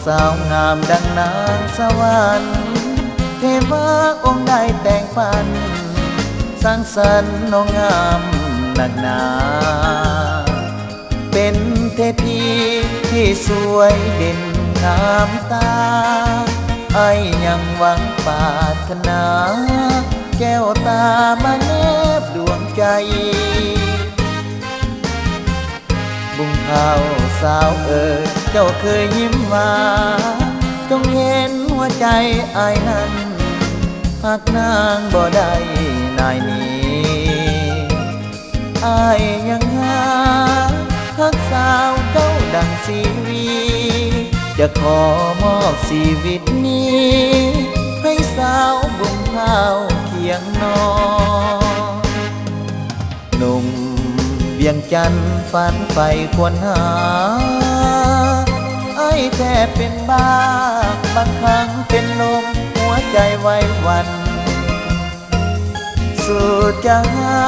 สาวงามดังนางสวรรค์เทวาองค์ได้แต่งฝันสร้างสรรค์น้องงามหนักหนาเป็นเทพีที่สวยเด่นงามตาไอ้ยังหวังปรารถนาแก้วตามาแนบดวงใจบุญเผาสาวเจ้าเคยยิ้มมาจงเห็นหัวใจไอ้นั้นหากนางบ่ได้นายนี้ไอ้ยังหาหักสาวเจ้าดังชีวีจะขอมอบชีวิตนี้ให้สาวบุญเผาเคียงนอนหนุ่มเวียงจันทร์ฝันใฝ่ควรหาไอ้แทบเป็นบ้าบางครั้งเป็นลมหัวใจไว้วันสุดจะหา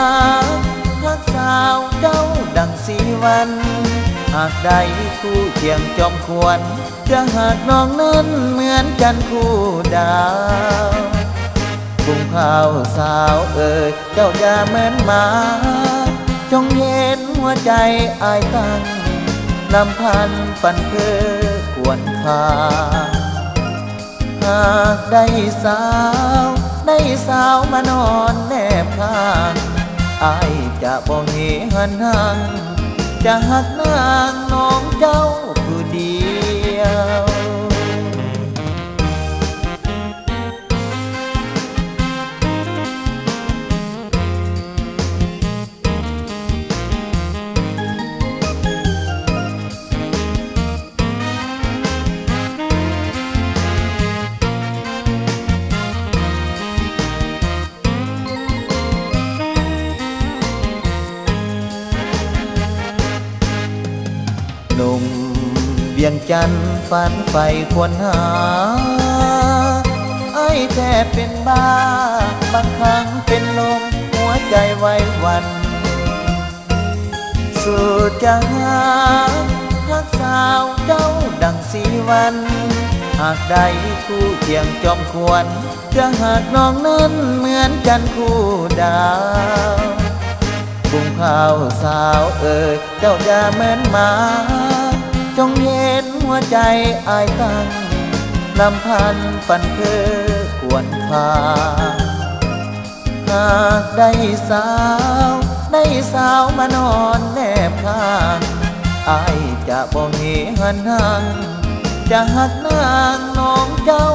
หักสาวเจ้าดังสีวันหากได้คู่เคียงจอมควรจะหากน้องนั้นเหมือนจันทร์คู่ดาวบุญเผาสาวเจ้าอย่าเหมือนหมาจงเห็นหัวใจอายตั้งลำพันฝันเพ้อควรค่าหากได้สาวมานอนแนบข้างอายจะบ่เหหันห่างจะหักนางน้องเจ้าผู้เดียวหนุ่มเวียงจันทร์ฝันใฝ่ควรหาไอ้แทบเป็นบ้าบางครั้งเป็นลมหัวใจไว้วันสุดจะหาหักสาวเจ้าดังสีวันหากได้คู่เคียงจอมควรจะหากน้องนั้นเหมือนจันทร์คู่ดาวบุญเผาสาวเจ้าอย่าเหมือนหมาจงเห็นหัวใจอายตั้งลำพันฝันเพ้อควรค่าหากได้สาวมานอนแนบข้างอายจะบ่เหหันห่างจะหักนางน้องเจ้า